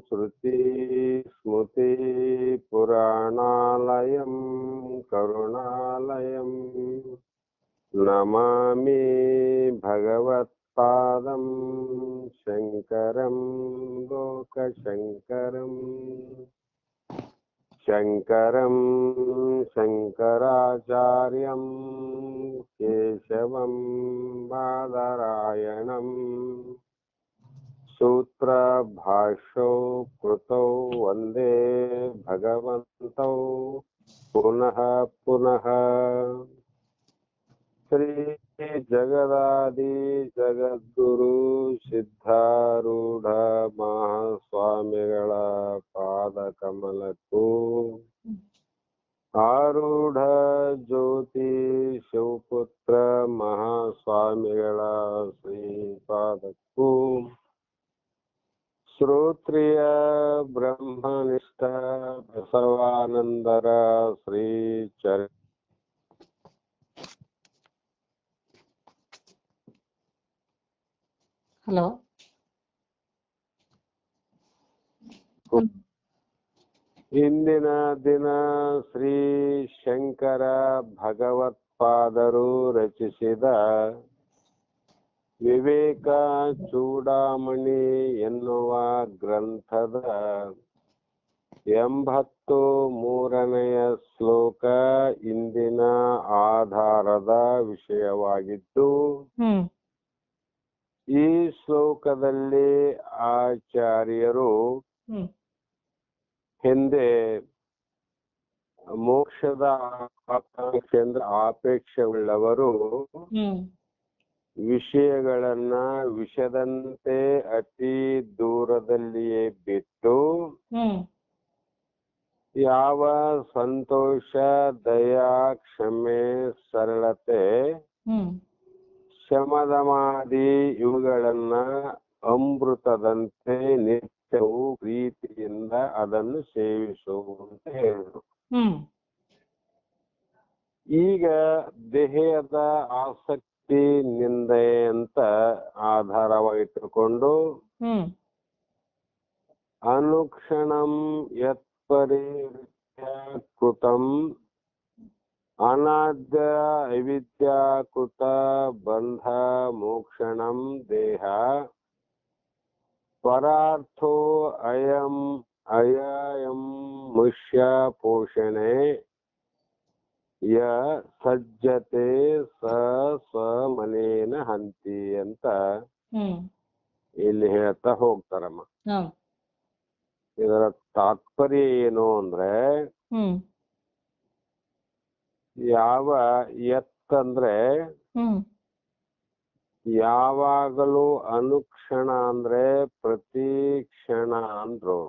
श्रुतिस्मृतिपुराणालयं करुणालयं नमामि भगवत्पादं शङ्करं लोकशङ्करम् शङ्करं शङ्कराचार्यं केशवं बादरायणम् सूत्रभाष्यौ कृतौ वन्दे भगवन्तौ पुनः पुनः श्री जगदादि जगद्गुरु ಸಿದ್ಧಾರೂಢ ಮಹಾಸ್ವಾಮಿಗಳ ಪಾದಕಮಲಕ್ಕೂ ಆರೂಢ ಜ್ಯೋತಿ ಶಿವಪುತ್ರ ಮಹಾಸ್ವಾಮಿಗಳ ಶ್ರೀಪಾದಕ್ಕೂ ಶ್ರೋತ್ರಿಯ ಬ್ರಹ್ಮನಿಷ್ಠ ಬಸವಾನಂದರ ಶ್ರೀ ಹಲೋ ಇಂದಿನ ದಿನ ಶ್ರೀ ಶಂಕರ ಭಗವತ್ಪಾದರು ರಚಿಸಿದ ವಿವೇಕ ಚೂಡಾಮಣಿ ಎನ್ನುವ ಗ್ರಂಥದ 83ನೆಯ ಶ್ಲೋಕ ಇಂದಿನ ಆಧಾರದ ವಿಷಯವಾಗಿದ್ದು, ಈ ಶ್ಲೋಕದಲ್ಲಿ ಆಚಾರ್ಯರು ಹಿಂದೆ ಮೋಕ್ಷದ ಆಕಾಂಕ್ಷೆಯಿಂದ ಆಪೇಕ್ಷೆಯುಳ್ಳವರು ವಿಷಯಗಳನ್ನ ವಿಷದಂತೆ ಅತಿ ದೂರದಲ್ಲಿಯೇ ಬಿಟ್ಟು ಯಾವ ಸಂತೋಷ, ದಯಾ, ಕ್ಷಮೆ, ಸರಳತೆ, ಶಮದಮಾದಿ ಇವುಗಳನ್ನ ಅಮೃತದಂತೆ ನಿತ್ಯವೂ ಪ್ರೀತಿಯಿಂದ ಅದನ್ನು ಸೇವಿಸುವಂತ ಹೇಳಿದ್ರು. ಈಗ ದೇಹದ ಆಸಕ್ತಿ ನಿಂದೆ ಅಂತ ಆಧಾರವಾಗಿಟ್ಟುಕೊಂಡು ಅನುಕ್ಷಣಂ ಯತ್ಪರಿವೃತ್ಯ ಕೃತಂ ಅನಾದ್ಯ ಅವಿದ್ಯಾಕೃತ ಬಂಧ ಮೋಕ್ಷಣಂ ದೇಹ ಪರಾರ್ಥೋ ಅಯಂ ಅಯಂ ಮುಷ್ಯ ಪೋಷಣೆ ಯ ಸಜ್ಜತೆ ಸ ಸ್ವಮನೇನ ಹಂತಿ ಅಂತ ಇಲ್ಲಿ ಹೇಳ್ತಾ ಹೋಗ್ತಾರಮ್ಮ. ಇದರ ತಾತ್ಪರ್ಯ ಏನು ಅಂದ್ರೆ, ಯಾವ ಯತ್ತಂದ್ರೆ ಯಾವಾಗಲೂ, ಅನುಕ್ಷಣ ಅಂದ್ರೆ ಪ್ರತಿ ಕ್ಷಣ ಅಂದ್ರು,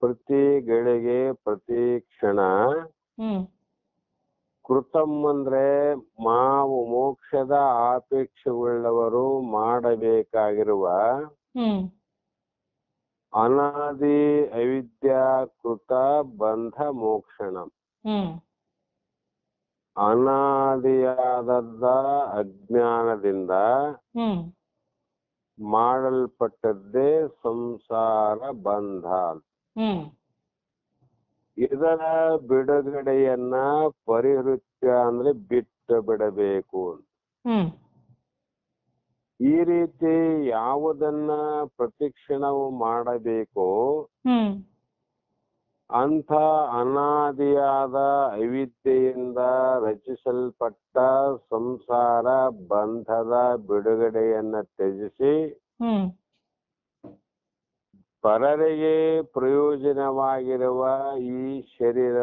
ಪ್ರತಿ ಗಳಿಗೆ ಪ್ರತಿ ಕ್ಷಣ. ಕೃತಂ ಅಂದ್ರೆ ಮಾವು ಮೋಕ್ಷದ ಆಪೇಕ್ಷೆಯುಳ್ಳವರು ಮಾಡಬೇಕಾಗಿರುವ ಅನಾದಿ ಅವಿದ್ಯಾಕೃತ ಬಂಧ ಮೋಕ್ಷಣಂ, ಅನಾದಿಯಾದ ಅಜ್ಞಾನದಿಂದ ಮಾಡಲ್ಪಟ್ಟದ್ದೇ ಸಂಸಾರ ಬಂಧ. ಇದರ ಬಿಡುಗಡೆಯನ್ನ ಪರಿಹೃತ್ಯ ಅಂದ್ರೆ ಬಿಟ್ಟು ಬಿಡಬೇಕು. ಈ ರೀತಿ ಯಾವುದನ್ನ ಪ್ರತಿಕ್ಷಣವು ಮಾಡಬೇಕೋ ಅಂಥ ಅನಾದಿಯಾದ ಅವಿದ್ಯೆಯಿಂದ ರಚಿಸಲ್ಪಟ್ಟ ಸಂಸಾರ ಬಂಧದ ಬಿಡುಗಡೆಯನ್ನ ತ್ಯಜಿಸಿ ಪರರಿಗೆ ಪ್ರಯೋಜನವಾಗಿರುವ ಈ ಶರೀರ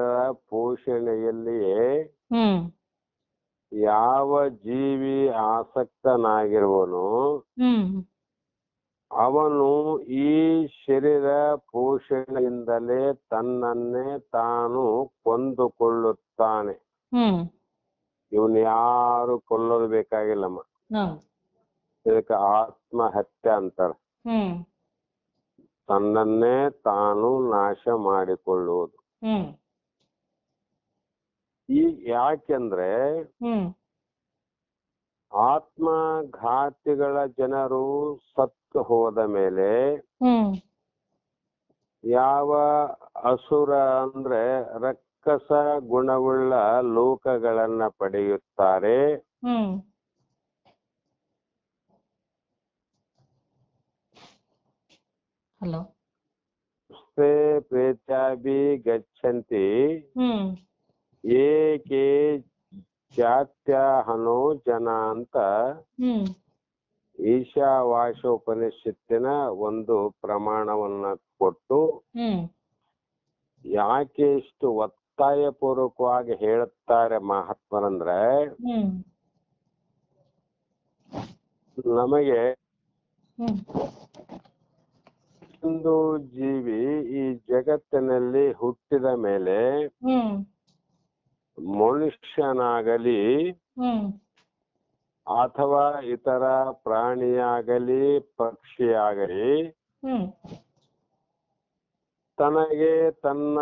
ಪೋಷಣೆಯಲ್ಲಿಯೇ ಯಾವ ಜೀವಿ ಆಸಕ್ತನಾಗಿರುವನು ಅವನು ಈ ಶರೀರ ಪೋಷಣೆಯಿಂದಲೇ ತನ್ನನ್ನೇ ತಾನು ಕೊಂದುಕೊಳ್ಳುತ್ತಾನೆ. ಇವನ್ ಯಾರು ಕೊಲ್ಲೋದು ಬೇಕಾಗಿಲ್ಲಮ್ಮ. ಇದಕ್ಕೆ ಆತ್ಮಹತ್ಯೆ ಅಂತಾರೆ. ತನ್ನನ್ನೇ ತಾನು ನಾಶ ಮಾಡಿಕೊಳ್ಳುವುದು. ಈ ಯಾಕೆಂದ್ರೆ ಆತ್ಮಘಾತಿಗಳ ಜನರು ಸತ್ತು ಹೋದ ಮೇಲೆ ಯಾವ ಅಸುರ ಅಂದ್ರೆ ರಕ್ಕಸ ಗುಣವುಳ್ಳ ಲೋಕಗಳನ್ನ ಪಡೆಯುತ್ತಾರೆ. ಹಲೋ ಸ್ತೆ ಪ್ರೇತ್ಯಾಭಿ ಗಚ್ಚಂತಿ ಏಕೆ ಜಾತ್ಯಾಹನೋ ಜನ ಅಂತ ಈಶಾವಾಸ್ಯೋಪನಿಷತ್ತಿನ ಒಂದು ಪ್ರಮಾಣವನ್ನ ಕೊಟ್ಟು ಯಾಕೆ ಇಷ್ಟು ಒತ್ತಾಯ ಪೂರ್ವಕವಾಗಿ ಹೇಳುತ್ತಾರೆ ಮಹಾತ್ಮರಂದ್ರೆ, ನಮಗೆ ಒಂದು ಜೀವಿ ಈ ಜಗತ್ತಿನಲ್ಲಿ ಹುಟ್ಟಿದ ಮೇಲೆ ಮನುಷ್ಯನಾಗಲಿ ಅಥವಾ ಇತರ ಪ್ರಾಣಿಯಾಗಲಿ ಪಕ್ಷಿಯಾಗಲಿ ತನಗೆ ತನ್ನ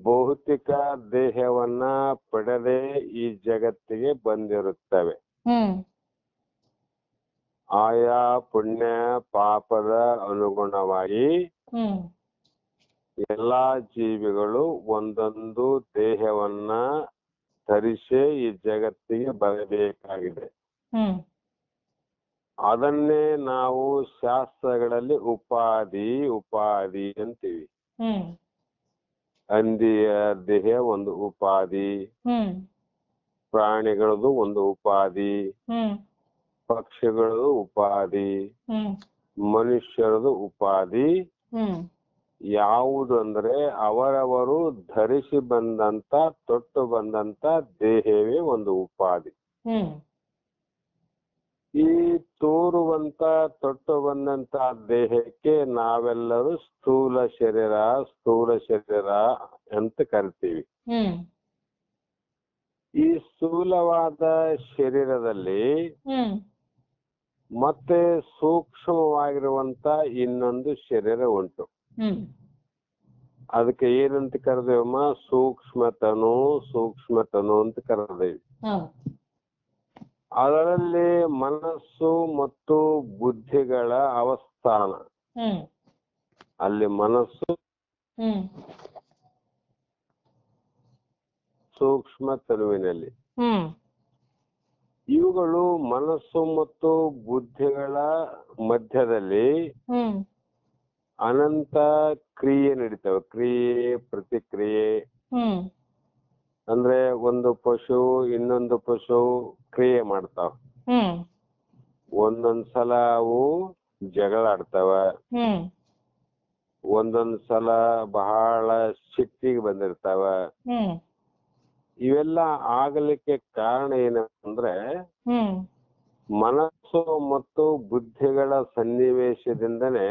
ಭೌತಿಕ ದೇಹವನ್ನ ಪಡೆದೇ ಈ ಜಗತ್ತಿಗೆ ಬಂದಿರುತ್ತವೆ. ಆಯಾ ಪುಣ್ಯ ಪಾಪದ ಅನುಗುಣವಾಗಿ ಎಲ್ಲಾ ಜೀವಿಗಳು ಒಂದೊಂದು ದೇಹವನ್ನ ಧರಿಸಿ ಈ ಜಗತ್ತಿಗೆ ಬರಬೇಕಾಗಿದೆ. ಅದನ್ನೇ ನಾವು ಶಾಸ್ತ್ರಗಳಲ್ಲಿ ಉಪಾಧಿ ಅಂತೀವಿ. ಹಂದಿಯ ದೇಹ ಒಂದು ಉಪಾಧಿ, ಪ್ರಾಣಿಗಳದು ಒಂದು ಉಪಾಧಿ, ಪಕ್ಷಿಗಳದು ಉಪಾಧಿ, ಮನುಷ್ಯರದು ಉಪಾಧಿ. ಯಾವುದು ಅಂದ್ರೆ ಅವರವರು ಧರಿಸಿ ಬಂದಂತ ತೊಟ್ಟು ಬಂದಂತ ದೇಹವೇ ಒಂದು ಉಪಾಧಿ. ಈ ತೋರುವಂತ ತೊಟ್ಟು ಬಂದಂತ ದೇಹಕ್ಕೆ ನಾವೆಲ್ಲರೂ ಸ್ಥೂಲ ಶರೀರ ಅಂತ ಕರಿತೀವಿ. ಈ ಸ್ಥೂಲವಾದ ಶರೀರದಲ್ಲಿ ಮತ್ತೆ ಸೂಕ್ಷ್ಮವಾಗಿರುವಂತ ಇನ್ನೊಂದು ಶರೀರ ಉಂಟು. ಅದಕ್ಕೆ ಏನಂತ ಕರೆದೇವಮ್ಮ? ಸೂಕ್ಷ್ಮತನು ಅಂತ ಕರೆದೇವಿ. ಅದರಲ್ಲಿ ಮನಸ್ಸು ಮತ್ತು ಬುದ್ಧಿಗಳ ಅವಸ್ಥಾನ. ಅಲ್ಲಿ ಮನಸ್ಸು ಸೂಕ್ಷ್ಮ ತನುವಿನಲ್ಲಿ, ಇವುಗಳು ಮನಸ್ಸು ಮತ್ತು ಬುದ್ಧಿಗಳ ಮಧ್ಯದಲ್ಲಿ ಅನಂತ ಕ್ರಿಯೆ ನಡೀತವೆ. ಕ್ರಿಯೆ ಪ್ರತಿಕ್ರಿಯೆ ಅಂದ್ರೆ ಒಂದು ಪಶು ಇನ್ನೊಂದು ಪಶು ಕ್ರಿಯೆ ಮಾಡ್ತಾವ. ಒಂದೊಂದ್ಸಲ ಅವು ಜಗಳ ಆಡ್ತಾವ, ಒಂದೊಂದ್ಸಲ ಬಹಳ ಸಿಟ್ಟಿಗೆ ಬಂದಿರ್ತಾವ. ಇವೆಲ್ಲ ಆಗಲಿಕ್ಕೆ ಕಾರಣ ಏನಂದ್ರೆ ಮನಸ್ಸು ಮತ್ತು ಬುದ್ಧಿಗಳ ಸನ್ನಿವೇಶದಿಂದನೇ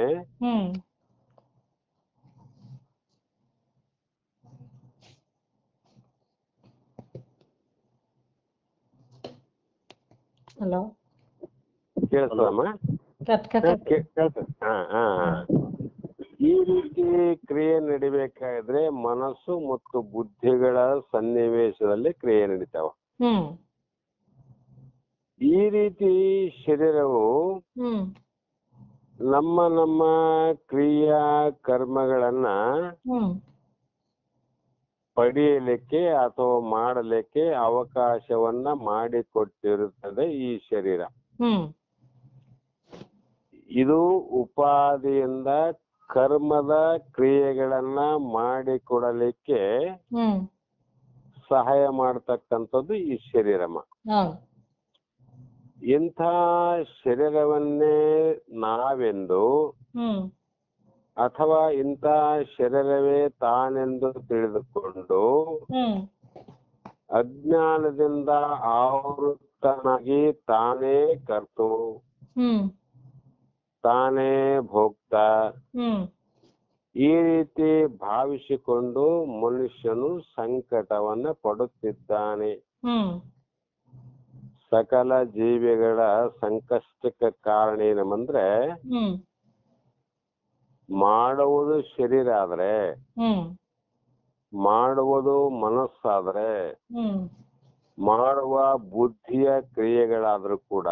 ಹಲೋ ಕೇಳ್ತದಮ್ಮ? ಈ ರೀತಿ ಕ್ರಿಯೆ ನಡಿಬೇಕಾದ್ರೆ ಮನಸ್ಸು ಮತ್ತು ಬುದ್ಧಿಗಳ ಸನ್ನಿವೇಶದಲ್ಲಿ ಕ್ರಿಯೆ ನಡೀತಾವ. ಈ ರೀತಿ ಶರೀರವು ನಮ್ಮ ಕ್ರಿಯಾ ಕರ್ಮಗಳನ್ನ ಪಡೆಯಲಿಕ್ಕೆ ಅಥವಾ ಮಾಡಲಿಕ್ಕೆ ಅವಕಾಶವನ್ನ ಮಾಡಿಕೊಟ್ಟಿರುತ್ತದೆ ಈ ಶರೀರ. ಇದು ಉಪಾದಿಯಿಂದ ಕರ್ಮದ ಕ್ರಿಯೆಗಳನ್ನ ಮಾಡಿಕೊಡಲಿಕ್ಕೆ ಸಹಾಯ ಮಾಡ್ತಕ್ಕಂಥದ್ದು ಈ ಶರೀರಮ್ಮ. ಇಂಥ ಶರೀರವನ್ನೇ ನಾವೆಂದು ಅಥವಾ ಇಂಥ ಶರೀರವೇ ತಾನೆಂದು ತಿಳಿದುಕೊಂಡು ಅಜ್ಞಾನದಿಂದ ಆವೃತ್ತನಾಗಿ ತಾನೇ ಕರ್ತು ತಾನೇ ಭೋಕ್ತ ಈ ರೀತಿ ಭಾವಿಸಿಕೊಂಡು ಮನುಷ್ಯನು ಸಂಕಟವನ್ನ ಪಡುತ್ತಿದ್ದಾನೆ. ಸಕಲ ಜೀವಿಗಳ ಸಂಕಷ್ಟಕ್ಕೆ ಕಾರಣ ಏನಂದ್ರೆ ಮಾಡುವುದು ಶರೀರ ಆದ್ರೆ, ಮಾಡುವುದು ಮನಸ್ಸಾದ್ರೆ, ಮಾಡುವ ಬುದ್ಧಿಯ ಕ್ರಿಯೆಗಳಾದ್ರೂ ಕೂಡ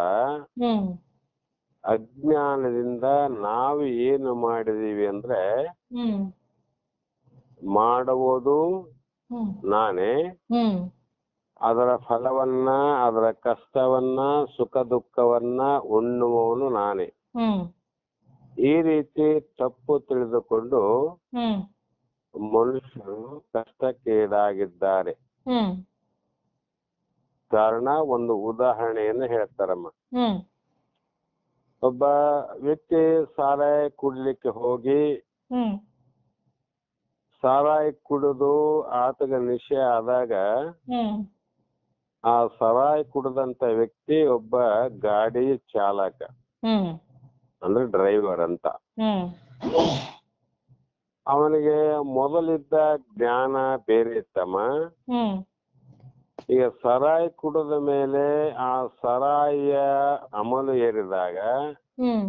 ಅಜ್ಞಾನದಿಂದ ನಾವು ಏನು ಮಾಡಿದೀವಿ ಅಂದ್ರೆ ಮಾಡುವುದು ಹ್ಮ್ ನಾನೇ, ಹ್ಮ್ ಅದರ ಫಲವನ್ನ, ಅದರ ಕಷ್ಟವನ್ನ, ಸುಖ ದುಃಖವನ್ನ ಉಣ್ಣುವವನು ನಾನೇ. ಹ್ಮ್ ಈ ರೀತಿ ತಪ್ಪು ತಿಳಿದುಕೊಂಡು ಹ್ಮ್ ಮನುಷ್ಯರು ಕಷ್ಟಕ್ಕೀಡಾಗಿದ್ದಾರೆ. ಹ್ಮ್ ಕಾರಣ ಒಂದು ಉದಾಹರಣೆಯನ್ನು ಹೇಳ್ತಾರಮ್ಮ. ಹ್ಮ್ ಒಬ್ಬ ವ್ಯಕ್ತಿ ಸಾರಾಯಿ ಕುಡಿಲಿಕ್ಕೆ ಹೋಗಿ ಹ್ಮ್ ಸಾರಾಯಿ ಕುಡಿದು ಆತಗ ನಿಶೆ ಆದಾಗ ಹ್ಮ್ ಆ ಸಾರಾಯಿ ಕುಡಿದಂತ ವ್ಯಕ್ತಿ ಒಬ್ಬ ಗಾಡಿ ಚಾಲಕ, ಹ್ಮ್ ಅಂದ್ರೆ ಡ್ರೈವರ್ ಅಂತ. ಹ್ಮ್ ಅವನಿಗೆ ಮೊದಲಿದ್ದ ಜ್ಞಾನ ಬೇರೆ ಇತ್ತಮ್ಮ. ಹ್ಮ್ ಈಗ ಸರಾಯಿ ಕುಡಿದ ಮೇಲೆ ಆ ಸರಾಯಿಯ ಅಮಲು ಏರಿದಾಗ ಹ್ಮ್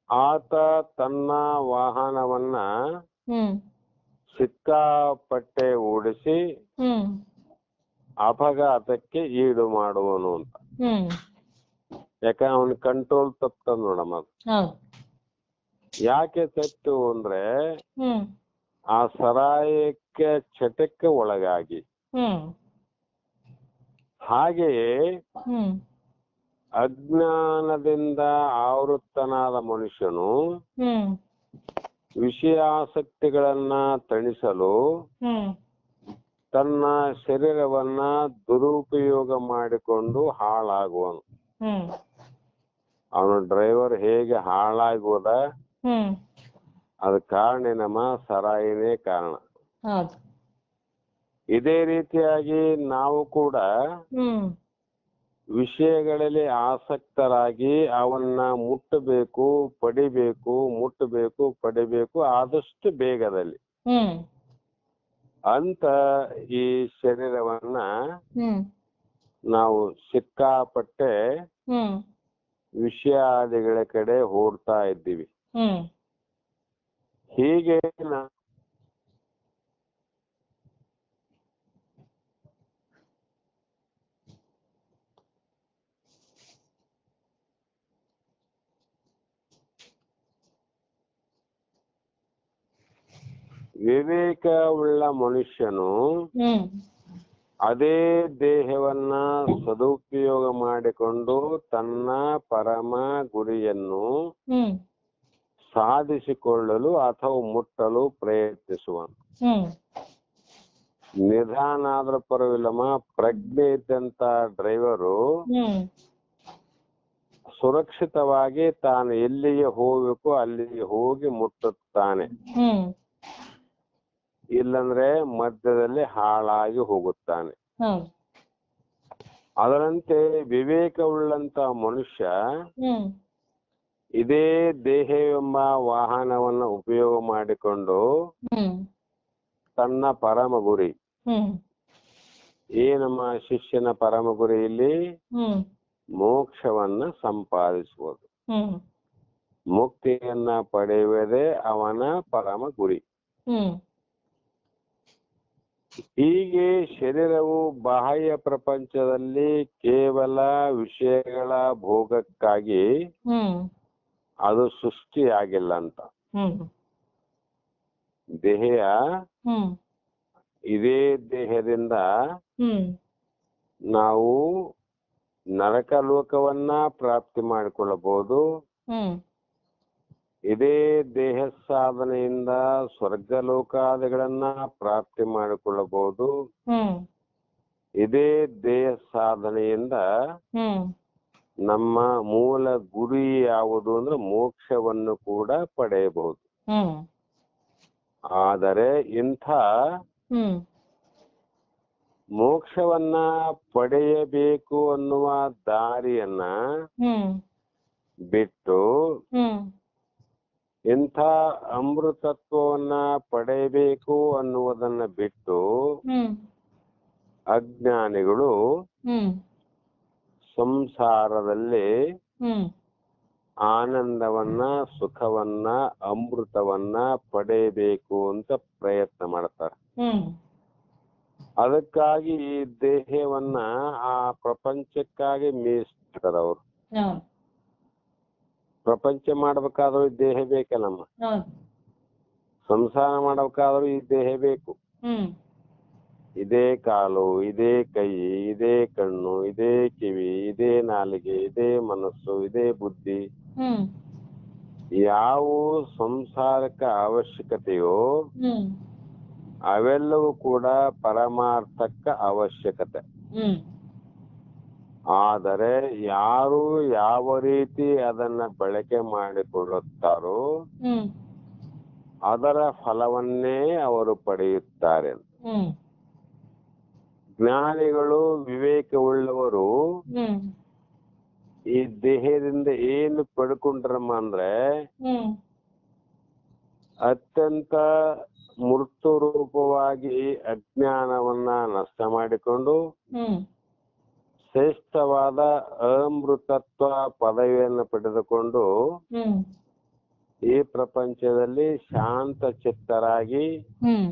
ಆತ ತನ್ನ ವಾಹನವನ್ನ ಹ್ಮ್ ಸಿಕ್ಕಾಪಟ್ಟೆ ಓಡಿಸಿ ಹ್ಮ್ ಅಪಘಾತಕ್ಕೆ ಈಡು ಮಾಡುವನು ಅಂತ. ಹ್ಮ್ ಯಾಕೆ ಅವನ ಕಂಟ್ರೋಲ್ ತಪ್ಪ ನೋಡಮ್ಮ. ಹೌದು. ಯಾಕೆ ತಪ್ಪು ಅಂದ್ರೆ ಹ್ಮ್ ಆ ಸರಾಯಕ್ಕೆ ಚಟಕ್ಕೆ ಒಳಗಾಗಿ. ಹ್ಮ್ ಹಾಗೆಯೇ ಹ್ಮ್ ಅಜ್ಞಾನದಿಂದ ಆವೃತ್ತನಾದ ಮನುಷ್ಯನು ಹ್ಮ್ ವಿಷಯಾಸಕ್ತಿಗಳನ್ನ ತಣಿಸಲು ಹ್ಮ್ ತನ್ನ ಶರೀರವನ್ನ ದುರುಪಯೋಗ ಮಾಡಿಕೊಂಡು ಹಾಳಾಗುವನು. ಹ್ಮ್ ಅವನು ಡ್ರೈವರ್ ಹೇಗೆ ಹಾಳಾಗುವುದ, ಹ್ಮ್ ಅದ ಕಾರಣ ನಮ್ಮ ಸರಾಯಿನೇ ಕಾರಣ. ಹೌದು. ಇದೇ ರೀತಿಯಾಗಿ ನಾವು ಕೂಡ ಹ್ಮ್ ವಿಷಯಗಳಲ್ಲಿ ಆಸಕ್ತರಾಗಿ ಅವನ್ನ ಮುಟ್ಟಬೇಕು, ಪಡಿಬೇಕು, ಮುಟ್ಟಬೇಕು, ಪಡಿಬೇಕು ಆದಷ್ಟು ಬೇಗದಲ್ಲಿ ಹ್ಮ್ ಅಂತ ಈ ಶರೀರವನ್ನ ಹ್ಮ್ ನಾವು ಸಿಕ್ಕಾಪಟ್ಟೆ ಹ್ಮ್ ವಿಷಯಾದಿಗಳ ಕಡೆ ಓಡ್ತಾ ಇದ್ದೀವಿ. ಹ್ಮ್ ಹೀಗೆ ವಿವೇಕವುಳ್ಳ ಮನುಷ್ಯನು ಹ್ಮ್ ಅದೇ ದೇಹವನ್ನ ಸದುಪಯೋಗ ಮಾಡಿಕೊಂಡು ತನ್ನ ಪರಮ ಗುರಿಯನ್ನು ಹ್ಮ್ ಸಾಧಿಸಿಕೊಳ್ಳಲು ಅಥವಾ ಮುಟ್ಟಲು ಪ್ರಯತ್ನಿಸುವನು. ಹ್ಮ್ ನಿಧಾನ ಆದ್ರೂ ಪರವಿಲ್ಲಮ್ಮ. ಪ್ರಜ್ಞೆ ಇದ್ದಂತ ಡ್ರೈವರು ಹ್ಮ್ ಸುರಕ್ಷಿತವಾಗಿ ತಾನು ಎಲ್ಲಿಗೆ ಹೋಗ್ಬೇಕು ಅಲ್ಲಿಗೆ ಹೋಗಿ ಮುಟ್ಟುತ್ತಾನೆ. ಹ್ಮ್ ಇಲ್ಲಂದ್ರೆ ಮಧ್ಯದಲ್ಲಿ ಹಾಳಾಗಿ ಹೋಗುತ್ತಾನೆ. ಹೌದು. ಅದರಂತೆ ವಿವೇಕವುಳ್ಳಂತ ಮನುಷ್ಯ ಹ್ಮ್ ಇದೇ ದೇಹ ಎಂಬ ವಾಹನವನ್ನು ಉಪಯೋಗ ಮಾಡಿಕೊಂಡು ಹ್ಮ್ ತನ್ನ ಪರಮ ಗುರಿ, ಹ್ಮ್ ನಮ್ಮ ಶಿಷ್ಯನ ಪರಮ ಗುರಿ ಇಲ್ಲಿ ಹ್ಮ್ ಮೋಕ್ಷವನ್ನ ಸಂಪಾದಿಸುವುದು, ಹ್ಮ್ ಮುಕ್ತಿಯನ್ನ ಪಡೆಯುವುದೇ ಅವನ ಪರಮ ಗುರಿ. ಹ್ಮ್ ಹೀಗೆ ಶರೀರವು ಬಾಹ್ಯ ಪ್ರಪಂಚದಲ್ಲಿ ಕೇವಲ ವಿಷಯಗಳ ಭೋಗಕ್ಕಾಗಿ ಹ್ಮ್ ಅದು ಸೃಷ್ಟಿಯಾಗಿಲ್ಲ ಅಂತ. ಹ್ಮ್ ದೇಹ ಹ್ಮ್ ಇದೇ ದೇಹದಿಂದ ಹ್ಮ್ ನಾವು ನರಕ ಲೋಕವನ್ನ ಪ್ರಾಪ್ತಿ ಮಾಡಿಕೊಳ್ಳಬಹುದು. ಹ್ಮ್ ಇದೇ ದೇಹ ಸಾಧನೆಯಿಂದ ಸ್ವರ್ಗ ಲೋಕಾದಿಗಳನ್ನ ಪ್ರಾಪ್ತಿ ಮಾಡಿಕೊಳ್ಳಬಹುದು. ಹ್ಮ್ ಇದೇ ದೇಹ ಸಾಧನೆಯಿಂದ ಹ್ಮ್ ನಮ್ಮ ಮೂಲ ಗುರಿ ಯಾವುದು ಅಂದ್ರೆ ಮೋಕ್ಷವನ್ನು ಕೂಡ ಪಡೆಯಬಹುದು. ಹ್ಮ್ ಆದರೆ ಇಂಥ ಹ್ಮ್ ಮೋಕ್ಷವನ್ನ ಪಡೆಯಬೇಕು ಅನ್ನುವ ದಾರಿಯನ್ನ ಹ್ಮ್ ಬಿಟ್ಟು ಹ್ಮ್ ಇಂಥ ಅಮೃತತ್ವವನ್ನ ಪಡೆಯಬೇಕು ಅನ್ನುವುದನ್ನ ಬಿಟ್ಟು ಹ್ಮ್ ಅಜ್ಞಾನಿಗಳು ಹ್ಮ್ ಸಂಸಾರದಲ್ಲಿ ಹ್ಮ್ ಆನಂದವನ್ನ, ಸುಖವನ್ನ, ಅಮೃತವನ್ನ ಪಡೆಯಬೇಕು ಅಂತ ಪ್ರಯತ್ನ ಮಾಡ್ತಾರೆ. ಹ್ಮ್ ಅದಕ್ಕಾಗಿ ಈ ದೇಹವನ್ನ ಆ ಪ್ರಪಂಚಕ್ಕಾಗಿ ಮೀಸ್ತಾರೆ ಅವರು. ಹೌದು. ಪ್ರಪಂಚ ಮಾಡ್ಬೇಕಾದ್ರೂ ದೇಹ ಬೇಕಲ್ಲಮ್ಮ. ಹೌದು. ಸಂಸಾರ ಮಾಡಬೇಕಾದ್ರೂ ಈ ದೇಹ ಬೇಕು. ಹ್ಮ್ ಇದೇ ಕಾಲು, ಇದೇ ಕೈ, ಇದೇ ಕಣ್ಣು, ಇದೇ ಕಿವಿ, ಇದೇ ನಾಲಿಗೆ, ಇದೇ ಮನಸ್ಸು, ಇದೇ ಬುದ್ಧಿ, ಹ್ಮ್ ಯಾವ ಸಂಸಾರಕ್ಕೆ ಅವಶ್ಯಕತೆಯೋ ಹ್ಮ್ ಅವೆಲ್ಲವೂ ಕೂಡ ಪರಮಾರ್ಥಕ್ಕೆ ಅವಶ್ಯಕತೆ. ಹ್ಮ್ ಆದರೆ ಯಾರು ಯಾವ ರೀತಿ ಅದನ್ನ ಬಳಕೆ ಮಾಡಿಕೊಳ್ಳುತ್ತಾರೋ ಹ್ಮ್ ಅದರ ಫಲವನ್ನೇ ಅವರು ಪಡೆಯುತ್ತಾರೆ. ಹ್ಮ್ ಜ್ಞಾನಿಗಳು, ವಿವೇಕವುಳ್ಳವರು ಹ್ಮ್ ಈ ದೇಹದಿಂದ ಏನು ಪಡ್ಕೊಂಡ್ರಮ್ಮ ಅಂದ್ರೆ ಹ್ಮ್ ಅತ್ಯಂತ ಮೃತು ರೂಪವಾಗಿ ಅಜ್ಞಾನವನ್ನ ನಷ್ಟ ಮಾಡಿಕೊಂಡು ಹ್ಮ್ ಶ್ರೇಷ್ಠವಾದ ಅಮೃತತ್ವ ಪದವಿಯನ್ನು ಪಡೆದುಕೊಂಡು ಹ್ಮ್ ಈ ಪ್ರಪಂಚದಲ್ಲಿ ಶಾಂತ ಚಿತ್ತರಾಗಿ, ಹ್ಮ್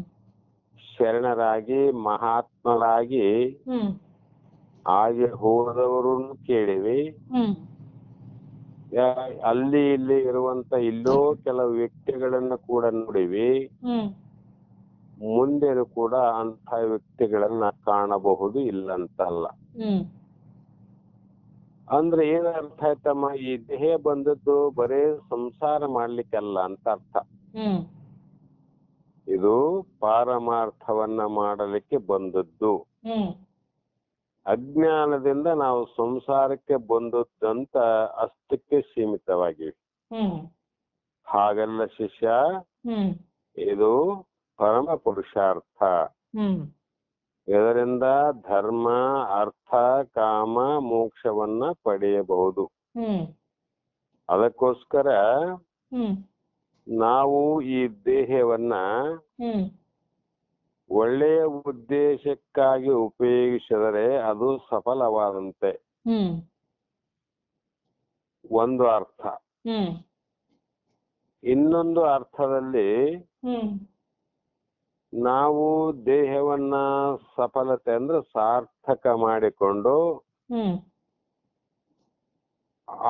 ಶರಣರಾಗಿ, ಮಹಾತ್ಮರಾಗಿ ಹ್ಮ್ ಹಾಗೆ ಹೋದವರನ್ನು ಕೇಳಿವಿ. ಹ್ಮ್ ಅಲ್ಲಿ ಇಲ್ಲಿ ಇರುವಂತ ಇಲ್ಲೋ ಕೆಲವು ವ್ಯಕ್ತಿಗಳನ್ನ ಕೂಡ ನೋಡಿವಿ. ಹ್ಮ್ ಮುಂದೆನೂ ಕೂಡ ಅಂತ ವ್ಯಕ್ತಿಗಳನ್ನ ಕಾಣಬಹುದು, ಇಲ್ಲಂತಲ್ಲ. ಹ್ಮ್ ಅಂದ್ರೆ ಏನ್ ಅರ್ಥ ಆಯ್ತಮ್ಮ? ಈ ದೇಹ ಬಂದದ್ದು ಬರೇ ಸಂಸಾರ ಮಾಡ್ಲಿಕ್ಕಲ್ಲ ಅಂತ ಅರ್ಥ. ಹ್ಮ್ ಇದು ಪಾರಮಾರ್ಥವನ್ನ ಮಾಡಲಿಕ್ಕೆ ಬಂದದ್ದು. ಹ್ಮ್ ಅಜ್ಞಾನದಿಂದ ನಾವು ಸಂಸಾರಕ್ಕೆ ಬಂದದ್ದಂತ ಅಷ್ಟಕ್ಕೆ ಸೀಮಿತವಾಗಿವೆ. ಹ್ಮ್ ಹಾಗಲ್ಲ ಶಿಷ್ಯ, ಹ್ಮ್ ಇದು ಪರಮ ಪುರುಷಾರ್ಥ. ಹ್ಮ್ ಇದರಿಂದ ಧರ್ಮ, ಅರ್ಥ, ಕಾಮ, ಮೋಕ್ಷವನ್ನ ಪಡೆಯಬಹುದು. ಹ್ಮ್ ಅದಕ್ಕೋಸ್ಕರ ಹ್ಮ್ ನಾವು ಈ ದೇಹವನ್ನ ಹ್ಮ್ ಒಳ್ಳೆಯ ಉದ್ದೇಶಕ್ಕಾಗಿ ಉಪಯೋಗಿಸಿದರೆ ಅದು ಸಫಲವಾದಂತೆ ಹ್ಮ್ ಒಂದು ಅರ್ಥ. ಹ್ಮ್ ಇನ್ನೊಂದು ಅರ್ಥದಲ್ಲಿ ಹ್ಮ್ ನಾವು ದೇಹವನ್ನ ಸಫಲತೆ ಅಂದ್ರೆ ಸಾರ್ಥಕ ಮಾಡಿಕೊಂಡು ಹ್ಮ್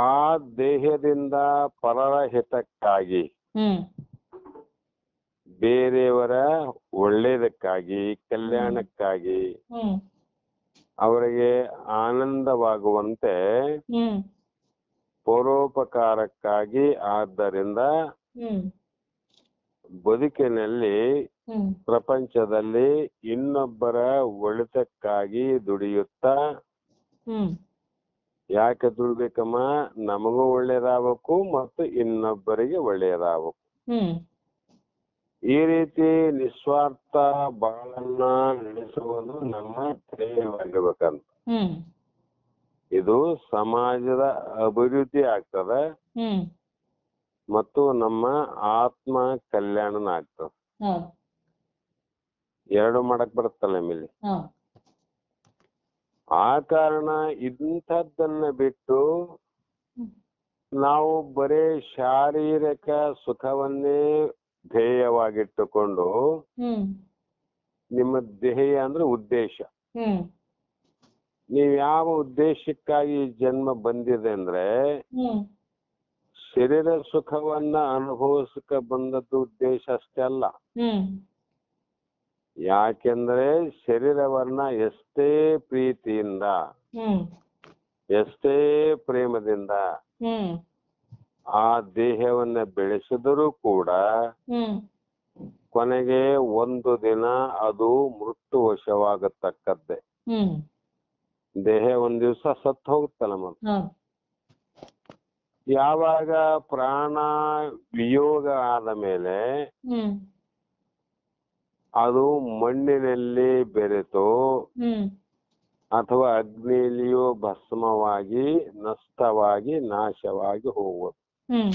ಆ ದೇಹದಿಂದ ಪರರ ಹಿತಕ್ಕಾಗಿ, ಹ್ಮ್ ಬೇರೆಯವರ ಒಳ್ಳೇದಕ್ಕಾಗಿ, ಕಲ್ಯಾಣಕ್ಕಾಗಿ, ಹ್ಮ್ ಅವರಿಗೆ ಆನಂದವಾಗುವಂತೆ ಹ್ಮ್ ಪರೋಪಕಾರಕ್ಕಾಗಿ, ಆದ್ದರಿಂದ ಹ್ಮ್ ಬದುಕಿನಲ್ಲಿ ಹ್ಮ್ ಪ್ರಪಂಚದಲ್ಲಿ ಇನ್ನೊಬ್ಬರ ಒಳಿತಕ್ಕಾಗಿ ದುಡಿಯುತ್ತಾ, ಹ್ಮ್ ಯಾಕೆ ದುಡ್ಬೇಕಮ್ಮ? ನಮಗೂ ಒಳ್ಳೇದಾಗಬೇಕು ಮತ್ತು ಇನ್ನೊಬ್ಬರಿಗೆ ಒಳ್ಳೆಯದಾಗಬೇಕು. ಹ್ಮ್ ಈ ರೀತಿ ನಿಸ್ವಾರ್ಥ ಬಾಳನ್ನ ನಡೆಸುವುದು ನಮ್ಮ ಧ್ಯೇಯವಾಗಿರ್ಬೇಕಂತ. ಹ್ಮ್ ಇದು ಸಮಾಜದ ಅಭಿವೃದ್ಧಿ ಆಗ್ತದೆ ಹ್ಮ್ ಮತ್ತು ನಮ್ಮ ಆತ್ಮ ಕಲ್ಯಾಣನ ಆಗ್ತದೆ. ಹೌದು. ಎರಡು ಮಾಡಕ್ ಬರುತ್ತಲ್ಲ ಮೇಲೆ. ಹೌದು. ಆ ಕಾರಣ ಇಂಥದ್ದನ್ನ ಬಿಟ್ಟು ಹ್ಮ್ ನಾವು ಬರೇ ಶಾರೀರಿಕ ಸುಖವನ್ನೇ ಧ್ಯೇಯವಾಗಿಟ್ಟುಕೊಂಡು, ಹ್ಮ್ ನಿಮ್ಮ ಧ್ಯೇಯ ಅಂದ್ರೆ ಉದ್ದೇಶ, ಹ್ಮ್ ನೀವು ಯಾವ ಉದ್ದೇಶಕ್ಕಾಗಿ ಈ ಜನ್ಮ ಬಂದಿದೆ ಅಂದ್ರೆ ಹ್ಮ್ ಶರೀರ ಸುಖವನ್ನ ಅನುಭವಿಸಕ ಬಂದದ್ದು ಉದ್ದೇಶ ಅಷ್ಟೇ ಅಲ್ಲ. ಹ್ಮ್ ಯಾಕೆಂದ್ರೆ ಶರೀರವನ್ನ ಎಷ್ಟೇ ಪ್ರೀತಿಯಿಂದ, ಹ್ಮ್ ಎಷ್ಟೇ ಪ್ರೇಮದಿಂದ ಹ್ಮ್ ಆ ದೇಹವನ್ನ ಬೆಳೆಸಿದರೂ ಕೂಡ ಹ್ಮ್ ಕೊನೆಗೆ ಒಂದು ದಿನ ಅದು ಮೃತ್ಯುವಶವಾಗತಕ್ಕದ್ದೇ. ಹ್ಮ್ ದೇಹ ಒಂದ್ ದಿವಸ ಸತ್ತು ಹೋಗುತ್ತಲ್ಲ ಮತ್ತೆ. ಹೌದು. ಯಾವಾಗ ಪ್ರಾಣ ವಿಯೋಗ ಆದ ಮೇಲೆ ಹ್ಮ್ ಅದು ಮಣ್ಣಿನಲ್ಲಿ ಬೆರೆತು ಹ್ಮ್ ಅಥವಾ ಅಗ್ನಿಯಲ್ಲಿಯೋ ಭಸ್ಮವಾಗಿ, ನಷ್ಟವಾಗಿ, ನಾಶವಾಗಿ ಹೋಗುವುದು. ಹ್ಮ್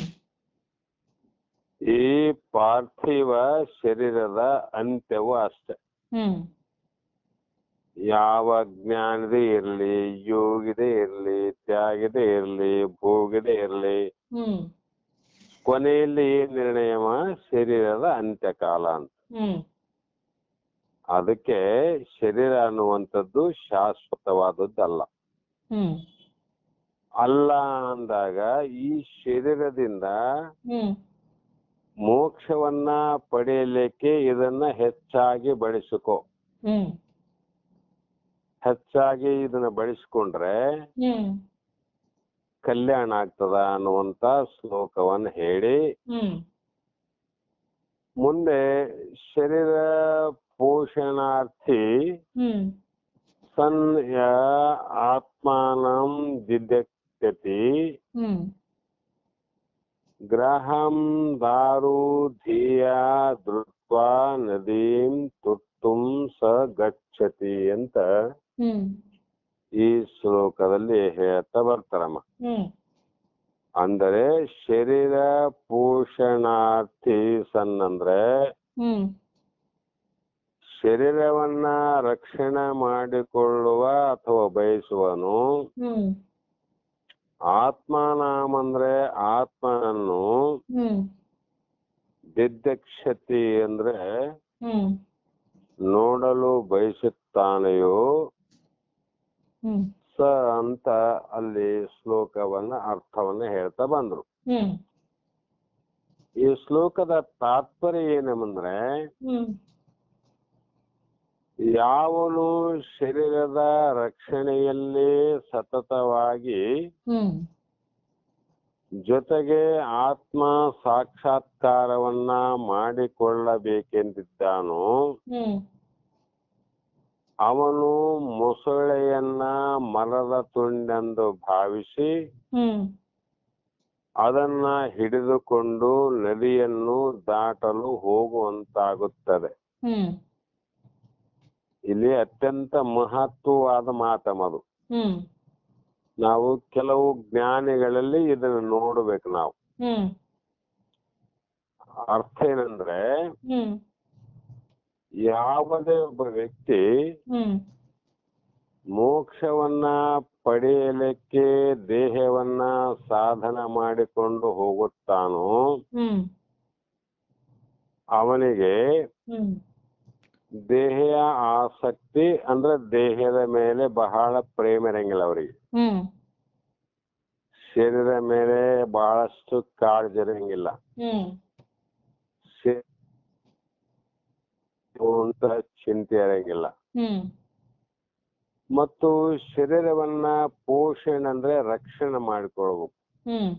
ಈ ಪಾರ್ಥಿವ ಶರೀರದ ಅಂತ್ಯವೂ ಅಷ್ಟೆ. ಹ್ಮ್ ಯಾವ ಜ್ಞಾನದೇ ಇರಲಿ, ಯೋಗಿದೇ ಇರಲಿ, ತ್ಯಾಗದೇ ಇರಲಿ, ಭೋಗದೇ ಇರಲಿ, ಹ್ಮ್ ಕೊನೆಯಲ್ಲಿ ಏನ್ ನಿರ್ಣಯಮ? ಶರೀರದ ಅಂತ್ಯಕಾಲ ಅಂತ. ಹ್ಮ್ ಅದಕ್ಕೆ ಶರೀರ ಅನ್ನುವಂಥದ್ದು ಶಾಶ್ವತವಾದದ್ದಲ್ಲ. ಹ್ಮ್ ಅಲ್ಲ ಅಂದಾಗ ಈ ಶರೀರದಿಂದ ಹ್ಮ್ ಮೋಕ್ಷವನ್ನ ಪಡೆಯಲಿಕ್ಕೆ ಇದನ್ನ ಹೆಚ್ಚಾಗಿ ಬಳಸಿಕೋ. ಹ್ಮ್ ಹೆಚ್ಚಾಗಿ ಇದನ್ನ ಬಳಸಿಕೊಂಡ್ರೆ ಹ್ಮ್ ಕಲ್ಯಾಣ ಆಗ್ತದ ಅನ್ನುವಂತ ಶ್ಲೋಕವನ್ನು ಹೇಳಿ ಹ್ಮ್ ಮುಂದೆ ಶರೀರ ಪೋಷಣಾರ್ಥಿ ಹ್ಮ್ ಸನ್ ಯ ಆತ್ಮಾನಂ ದಿದ್ಯತಿ ಹ್ಮ್ ಗ್ರಹಂ ದಾರು ಧಿಯ ಧೃತ್ವಾ ನದೀಂ ತುರ್ತುಂ ಸ ಗಚ್ಚತಿ ಅಂತ ಹ್ಮ್ ಈ ಶ್ಲೋಕದಲ್ಲಿ ಹೇಳ್ತಾ ಬರ್ತಾರಮ್ಮ. ಹ್ಮ್ ಅಂದರೆ ಶರೀರ ಪೋಷಣಾರ್ಥಿ ಸನ್ ಅಂದ್ರೆ ಹ್ಮ್ ಶರೀರವನ್ನ ರಕ್ಷಣೆ ಮಾಡಿಕೊಳ್ಳುವ ಅಥವಾ ಬಯಸುವನು. ಹ್ಮ್ ಆತ್ಮನಾಮ ಅಂದ್ರೆ ಆತ್ಮನನ್ನು. ಹ್ಮ್ ದಿದ್ಯಕ್ಷತಿ ಅಂದ್ರೆ ಹ್ಮ್ ನೋಡಲು ಬಯಸುತ್ತಾನೆಯೋ ಹ್ಮ್ ಸ ಅಂತ ಅಲ್ಲಿ ಶ್ಲೋಕವನ್ನ ಅರ್ಥವನ್ನ ಹೇಳ್ತಾ ಬಂದ್ರು. ಹ್ಮ್ ಈ ಶ್ಲೋಕದ ತಾತ್ಪರ್ಯ ಏನಂದ್ರೆ ಹ್ಮ್ ಯಾವನು ಶರೀರದ ರಕ್ಷಣೆಯಲ್ಲಿ ಸತತವಾಗಿ ಹ್ಮ್ ಜೊತೆಗೆ ಆತ್ಮ ಸಾಕ್ಷಾತ್ಕಾರವನ್ನ ಮಾಡಿಕೊಳ್ಳಬೇಕೆಂದಿದ್ದಾನೋ ಹ್ಮ್ ಅವನು ಮೊಸಳೆಯನ್ನ ಮರದ ತುಂಡೆಂದು ಭಾವಿಸಿ ಹ್ಮ್ ಅದನ್ನ ಹಿಡಿದುಕೊಂಡು ನದಿಯನ್ನು ದಾಟಲು ಹೋಗುವಂತಾಗುತ್ತದೆ. ಹ್ಮ್ ಇಲ್ಲಿ ಅತ್ಯಂತ ಮಹತ್ವವಾದ ಮಾತಮದು. ಹ್ಮ್ ನಾವು ಕೆಲವು ಜ್ಞಾನಿಗಳಲ್ಲಿ ಇದನ್ನು ನೋಡ್ಬೇಕು ನಾವು. ಹ್ಮ್ ಅರ್ಥ ಏನಂದ್ರೆ ಹ್ಮ್ ಯಾವುದೇ ಒಬ್ಬ ವ್ಯಕ್ತಿ ಹ್ಮ್ ಮೋಕ್ಷವನ್ನ ಪಡೆಯಲಿಕ್ಕೆ ದೇಹವನ್ನ ಸಾಧನ ಮಾಡಿಕೊಂಡು ಹೋಗುತ್ತಾನೋ ಹ್ಮ್ ಅವನಿಗೆ ಹ್ಮ್ ದೇಹ ಆಸಕ್ತಿ ಅಂದ್ರೆ ದೇಹದ ಮೇಲೆ ಬಹಳ ಪ್ರೇಮ ಇರಂಗಿಲ್ಲ ಅವರಿಗೆ. ಹ್ಮ್ ಶರೀರದ ಮೇಲೆ ಬಹಳಷ್ಟು ಕಾಳಜಿ ಇರಂಗಿಲ್ಲ. ಹ್ಮ್ ಅಂತ ಚಿಂತೆ ಇರಂಗಿಲ್ಲ. ಹ್ಮ್ ಮತ್ತು ಶರೀರವನ್ನ ಪೋಷಣೆ ಅಂದ್ರೆ ರಕ್ಷಣೆ ಮಾಡಿಕೊಳ್ಬೇಕು. ಹ್ಮ್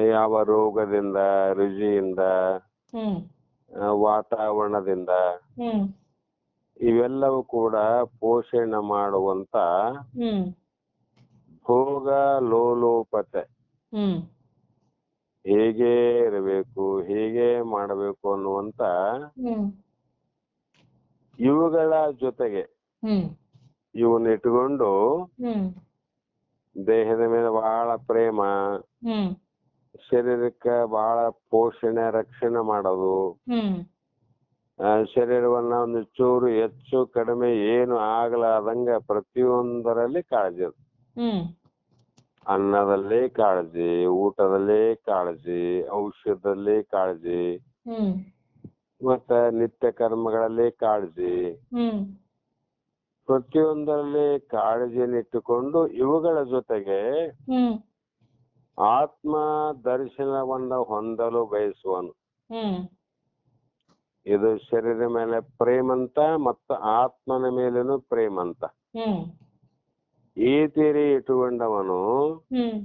ಯಾವ ರೋಗದಿಂದ, ರುಜಿಯಿಂದ, ಹ್ಮ್ ವಾತಾವರಣದಿಂದ ಹ್ಮ್ ಇವೆಲ್ಲವೂ ಕೂಡ ಪೋಷಣೆ ಮಾಡುವಂತ ಹ್ಮ್ ಭೋಗ ಲೋಲೋಪತೆ ಹ್ಮ್ ಹೇಗೆ ಇರಬೇಕು, ಹೇಗೆ ಮಾಡಬೇಕು ಅನ್ನುವಂತ ಹ್ಮ್ ಇವುಗಳ ಜೊತೆಗೆ ಹ್ಮ್ ಇವನ್ನ ಇಟ್ಕೊಂಡು ಹ್ಮ್ ದೇಹದ ಮೇಲೆ ಬಹಳ ಪ್ರೇಮ, ಹ್ಮ್ ಶರೀರಕ್ಕೆ ಬಹಳ ಪೋಷಣೆ ರಕ್ಷಣೆ ಮಾಡೋದು, ಹ್ಮ್ ಶರೀರವನ್ನ ಒಂದು ಚೂರು ಹೆಚ್ಚು ಕಡಿಮೆ ಏನು ಆಗಲಾರ್ದಂಗ ಪ್ರತಿಯೊಂದರಲ್ಲಿ ಕಾಳಜಿ. ಹ್ಮ್ ಅನ್ನದಲ್ಲಿ ಕಾಳಜಿ, ಊಟದಲ್ಲಿ ಕಾಳಜಿ, ಔಷಧದಲ್ಲಿ ಕಾಳಜಿ, ಹ್ಮ್ ಮತ್ತ ನಿತ್ಯ ಕರ್ಮಗಳಲ್ಲಿ ಕಾಳಜಿ, ಹ್ಮ್ ಪ್ರತಿಯೊಂದರಲ್ಲಿ ಕಾಳಜಿಯನ್ನಿಟ್ಟುಕೊಂಡು ಇವುಗಳ ಜೊತೆಗೆ ಹ್ಮ್ ಆತ್ಮ ದರ್ಶನವನ್ನ ಹೊಂದಲು ಬಯಸುವನು. ಹ್ಮ್ ಇದು ಶರೀರ ಮೇಲೆ ಪ್ರೇಮಂತ ಮತ್ತು ಆತ್ಮನ ಮೇಲೇನು ಪ್ರೇಮಂತ. ಹ್ಮ್ ಈ ತೀರಿ ಇಟ್ಟುಕೊಂಡವನು ಹ್ಮ್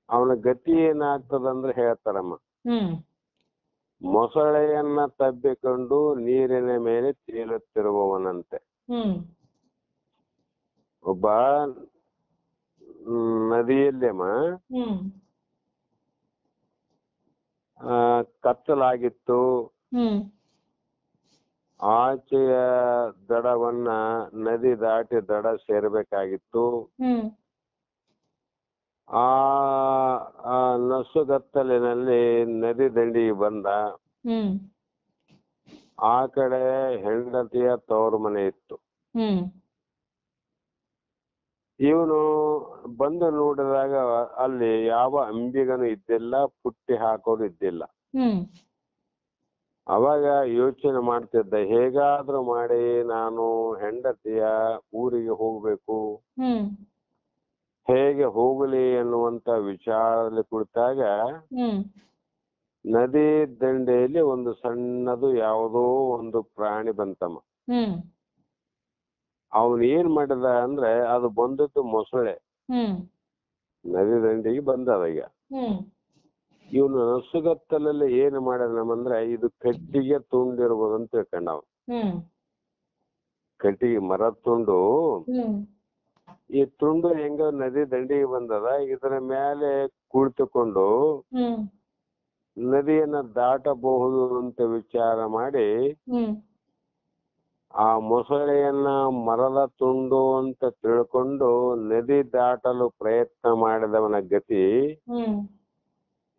ಅವನ ಗತಿ ಏನಾಗ್ತದಂದ್ರೆ ಹೇಳ್ತಾರಮ್ಮ, ಹ್ಮ್ ಮೊಸಳೆಯನ್ನ ತಬ್ಬಿಕೊಂಡು ನೀರಿನ ಮೇಲೆ ತೇಲುತ್ತಿರುವವನಂತೆ. ಹ್ಮ್ ಒಬ್ಬ ನದಿಯಲ್ಲಮ್ಮ ಹ್ಮ್ ಕತ್ತಲಾಗಿತ್ತು, ಹ್ಮ್ ಆಚೆಯ ದಡವನ್ನ ನದಿ ದಾಟಿ ದಡ ಸೇರ್ಬೇಕಾಗಿತ್ತು. ಹ್ಮ್ ಆ ನಸುಗತ್ತಲಿನಲ್ಲಿ ನದಿ ದಂಡಿಗೆ ಬಂದ. ಹ್ಮ್ ಆ ಕಡೆ ಹೆಂಡತಿಯ ತವರು ಮನೆ ಇತ್ತು. ಹ್ಮ್ ಇವನು ಬಂದು ನೋಡಿದಾಗ ಅಲ್ಲಿ ಯಾವ ಅಂಬಿಗನು ಇದ್ದಿಲ್ಲ, ಪುಟ್ಟಿ ಹಾಕೋರು ಇದ್ದಿಲ್ಲ. ಹ್ಮ್ ಅವಾಗ ಯೋಚನೆ ಮಾಡ್ತಿದ್ದ, ಹೇಗಾದ್ರೂ ಮಾಡಿ ನಾನು ಹೆಂಡತಿಯ ಊರಿಗೆ ಹೋಗ್ಬೇಕು, ಹ್ಮ್ ಹೇಗೆ ಹೋಗಲಿ ಎನ್ನುವಂತ ವಿಚಾರದಲ್ಲಿ ಕುಳಿತಾಗ ಹ್ಮ್ ನದಿ ದಂಡೆಯಲ್ಲಿ ಒಂದು ಸಣ್ಣದು ಯಾವುದೋ ಒಂದು ಪ್ರಾಣಿ ಬಂತಮ್ಮ. ಹ್ಮ್ ಅವನು ಏನ್ ಮಾಡಿದ ಅಂದ್ರೆ ಅದು ಬಂದದ್ದು ಮೊಸಳೆ ಹ್ಮ್ ನದಿ ದಂಡೆಗೆ ಬಂದದ. ಈಗ ಹ್ಮ್ ಇವನು ನಸುಗತ್ತಲಲ್ಲಿ ಏನ್ ಮಾಡಿದನಂದ್ರೆ ಇದು ಕಟ್ಟಿಗೆ ತುಂಡಿರ್ಬೋದು ಅಂತ ತಿಳ್ಕೊಂಡ ಅವ. ಹ್ಮ್ ಕಟ್ಟಿಗೆ ಮರದ ತುಂಡು, ಹ್ಮ್ ಈ ತುಂಡು ಹೆಂಗ ನದಿ ದಂಡಿಗೆ ಬಂದದ, ಇದರ ಮೇಲೆ ಕುಳಿತುಕೊಂಡು ಹ್ಮ್ ನದಿಯನ್ನ ದಾಟಬಹುದು ಅಂತ ವಿಚಾರ ಮಾಡಿ ಹ್ಮ್ ಆ ಮೊಸಳೆಯನ್ನ ಮರದ ತುಂಡು ಅಂತ ತಿಳ್ಕೊಂಡು ನದಿ ದಾಟಲು ಪ್ರಯತ್ನ ಮಾಡಿದವನ ಗತಿ ಹ್ಮ್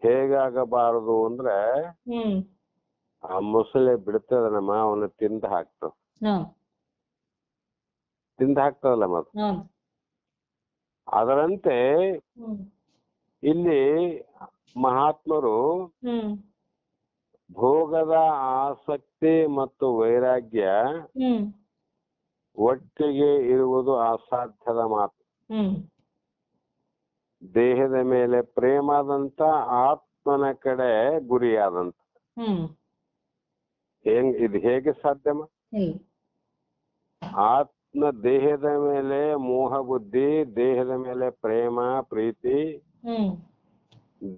ಹೇಗಾಗಬಾರದು ಅಂದ್ರೆ ಹ್ಮ್ ಆ ಮೊಸಳೆ ಬಿಡ್ತದನಮ್ಮ, ಅವನ ತಿಂದ ಹಾಕ್ತದ. ಹೌದು ತಿಂದ ಹಾಕ್ತದಲ್ಲ ಮತ್ ಹೌದು ಅದರಂತೆ ಹ್ಮ್ ಇಲ್ಲಿ ಮಹಾತ್ಮರು ಹ್ಮ್ ಭೋಗದ ಆಸಕ್ತಿ ಮತ್ತು ವೈರಾಗ್ಯ ಹ್ಮ್ ಒಟ್ಟಿಗೆ ಇರುವುದು ಅಸಾಧ್ಯದ ಮಾತು. ಹ್ಮ್ ದೇಹದ ಮೇಲೆ ಪ್ರೇಮಾದಂತ ಆತ್ಮನ ಕಡೆ ಗುರಿಯಾದಂತ ಹ್ಮ್ ಇದು ಹೇಗೆ ಸಾಧ್ಯಮ? ಇಲ್ಲ ಆತ್ಮ ದೇಹದ ಮೇಲೆ ಮೋಹ ಬುದ್ಧಿ, ದೇಹದ ಮೇಲೆ ಪ್ರೇಮ ಪ್ರೀತಿ, ಹ್ಮ್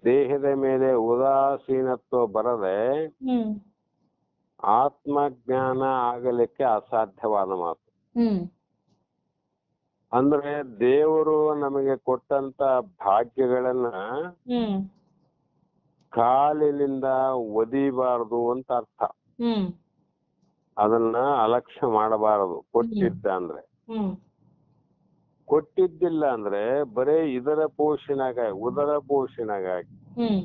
ದೇಹದ ಮೇಲೆ ಉದಾಸೀನತ್ವ ಬರದೆ ಹ್ಮ್ ಆತ್ಮಜ್ಞಾನ ಆಗಲಿಕ್ಕೆ ಅಸಾಧ್ಯವಾದ ಮಾತು. ಹ್ಮ್ ಅಂದ್ರೆ ದೇವರು ನಮಗೆ ಕೊಟ್ಟಂತ ಭಾಗ್ಯಗಳನ್ನ ಹ್ಮ್ ಕಾಲಿನಿಂದ ಒದಿಬಾರದು ಅಂತ ಅರ್ಥ. ಹ್ಮ್ ಅದನ್ನ ಅಲಕ್ಷ್ಯ ಮಾಡಬಾರದು. ಕೊಟ್ಟಿದ್ದ ಅಂದ್ರೆ ಹ್ಮ್ ಕೊಟ್ಟಿದ್ದಿಲ್ಲ ಅಂದ್ರೆ ಬರೇ ಇದರ ಪೋಷಣೆಗಾಗಿ ಉದರ ಪೋಷಣೆಗಾಗಿ ಹ್ಮ್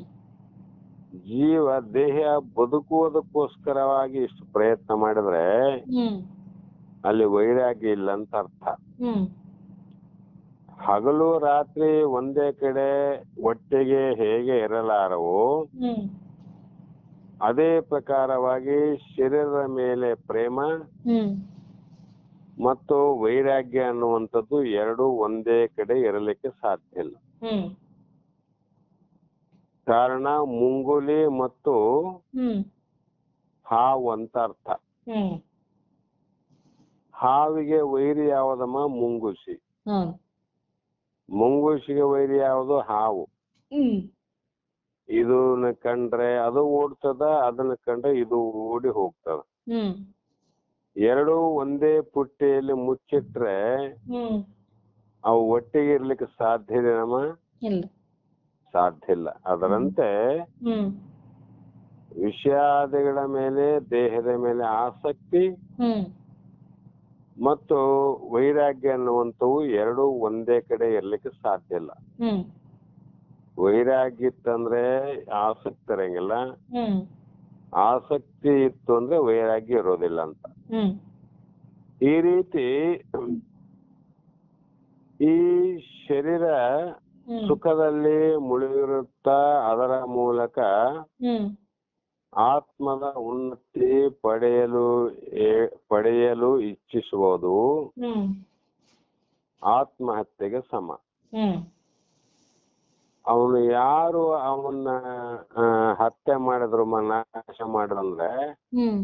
ಜೀವ ದೇಹ ಬದುಕುವುದಕ್ಕೋಸ್ಕರವಾಗಿ ಇಷ್ಟು ಪ್ರಯತ್ನ ಮಾಡಿದ್ರೆ ಹ್ಮ್ ಅಲ್ಲಿ ವೈರಾಗ್ಯ ಇಲ್ಲ ಅಂತ ಅರ್ಥ. ಹ್ಮ್ ಹಗಲು ರಾತ್ರಿ ಒಂದೇ ಕಡೆ ಒಟ್ಟಿಗೆ ಹೇಗೆ ಇರಲಾರವೋ ಹ್ಮ್ ಅದೇ ಪ್ರಕಾರವಾಗಿ ಶರೀರದ ಮೇಲೆ ಪ್ರೇಮ ಹ್ಮ್ ಮತ್ತು ವೈರಾಗ್ಯ ಅನ್ನುವಂಥದ್ದು ಎರಡು ಒಂದೇ ಕಡೆ ಇರಲಿಕ್ಕೆ ಸಾಧ್ಯ ಇಲ್ಲ. ಹ್ಮ್ ಕಾರಣ ಮುಂಗುಲಿ ಮತ್ತು ಹ್ಮ್ ಹಾವು ಅಂತ ಅರ್ಥ. ಹ್ಮ್ ಹಾವಿಗೆ ವೈರಿ ಯಾವುದಮ್ಮ? ಮುಂಗುಸಿ. ಹೌದು ಮುಂಗುಸಿಗೆ ವೈರಿ ಯಾವುದು? ಹಾವು. ಹ್ಮ್ ಇದನ್ನ ಕಂಡ್ರೆ ಅದು ಓಡ್ತದ, ಅದನ್ನ ಕಂಡ್ರೆ ಇದು ಓಡಿ ಹೋಗ್ತದ. ಹ್ಮ್ ಎರಡು ಒಂದೇ ಪುಟ್ಟಿಯಲ್ಲಿ ಮುಚ್ಚಿಟ್ರೆ ಹ್ಮ್ ಅವು ಒಟ್ಟಿಗೆ ಇರ್ಲಿಕ್ಕೆ ಸಾಧ್ಯ ಇದೆನಮ್ಮ? ಇಲ್ಲ ಸಾಧ್ಯ ಇಲ್ಲ. ಅದರಂತೆ ಹ್ಮ್ ವಿಷಯಾದಿಗಳ ಮೇಲೆ ದೇಹದ ಮೇಲೆ ಆಸಕ್ತಿ ಹ್ಮ್ ಮತ್ತು ವೈರಾಗ್ಯ ಅನ್ನುವಂಥವು ಎರಡು ಒಂದೇ ಕಡೆ ಇರ್ಲಿಕ್ಕೆ ಸಾಧ್ಯ ಇಲ್ಲ. ಹ್ಮ್ ವೈರಾಗ್ಯ ಇತ್ತಂದ್ರೆ ಆಸಕ್ತಿ ಇರಂಗಿಲ್ಲ, ಹ್ಮ್ ಆಸಕ್ತಿ ಇತ್ತು ಅಂದ್ರೆ ವೈರಾಗ್ಯ ಇರೋದಿಲ್ಲ ಅಂತ. ಹ್ಮ್ ಈ ರೀತಿ ಈ ಶರೀರ ಸುಖದಲ್ಲಿ ಮುಳುಗಿರುತ್ತಾ ಅದರ ಮೂಲಕ ಹ್ಮ್ ಆತ್ಮದ ಉನ್ನತಿ ಪಡೆಯಲು ಇಚ್ಛಿಸುವುದು ಹ್ಮ್ ಆತ್ಮಹತ್ಯೆಗೆ ಸಮ. ಹ್ಮ್ ಅವನು ಯಾರು ಅವನ್ನ ಹತ್ಯೆ ಮಾಡಿದ್ರು ನಾಶ ಮಾಡಿದ್ರಂದ್ರೆ ಹ್ಮ್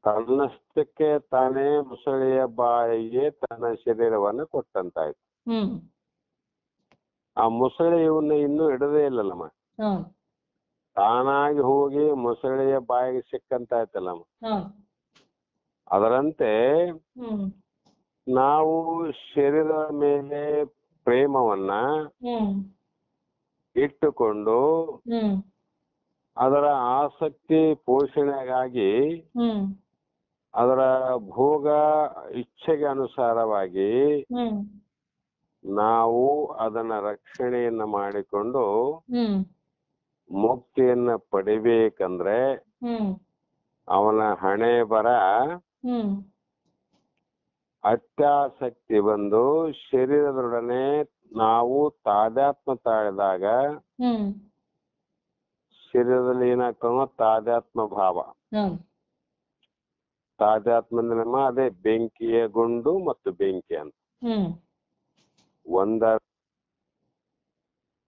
ತನ್ನಷ್ಟಕ್ಕೆ ತಾನೇ ಮೊಸಳೆಯ ಬಾಯಿಗೆ ತನ್ನ ಶರೀರವನ್ನು ಕೊಟ್ಟಂತಾಯ್ತು. ಹ್ಮ್ ಆ ಮೊಸಳೆ ಇವನ್ನ ಇನ್ನೂ ಹಿಡದೇ ಇಲ್ಲಲ್ಲಮ್ಮ, ಹೌದು ತಾನಾಗಿ ಹೋಗಿ ಮೊಸಳೆಯ ಬಾಯಿಗೆ ಸಿಕ್ಕಂತಾಯ್ತಲ್ಲಮ್ಮ. ಹೌದು ಅದರಂತೆ ಹ್ಮ್ ನಾವು ಶರೀರದ ಮೇಲೆ ಪ್ರೇಮವನ್ನ ಹ್ಮ್ ಇಟ್ಟುಕೊಂಡು ಹ್ಮ್ ಅದರ ಆಸಕ್ತಿ ಪೋಷಣೆಗಾಗಿ ಹ್ಮ್ ಅದರ ಭೋಗ ಇಚ್ಛೆಗೆ ಅನುಸಾರವಾಗಿ ಹ್ಮ್ ನಾವು ಅದನ್ನ ರಕ್ಷಣೆಯನ್ನ ಮಾಡಿಕೊಂಡು ಹ್ಮ್ ಮುಕ್ತಿಯನ್ನ ಪಡಿಬೇಕಂದ್ರೆ ಹ್ಮ್ ಅವನ ಹಣೆ ಬರ ಹ್ಮ್ ಅತ್ಯಾಸಕ್ತಿ ಬಂದು ಶರೀರದೊಡನೆ ನಾವು ತಾದಾತ್ಮ ತಾಳಿದಾಗ ಹ್ಮ್ ಶರೀರದಲ್ಲಿ ಏನಾಗ್ತಾವ? ತಾದಾತ್ಮ ಭಾವ. ಹೌದು ತಾದಾತ್ಮ ಅಂದ್ರೆ ಅದೇ ಬೆಂಕಿಯ ಗುಂಡು ಮತ್ತು ಬೆಂಕಿ ಅಂತ ಹ್ಮ್ ಒಂದ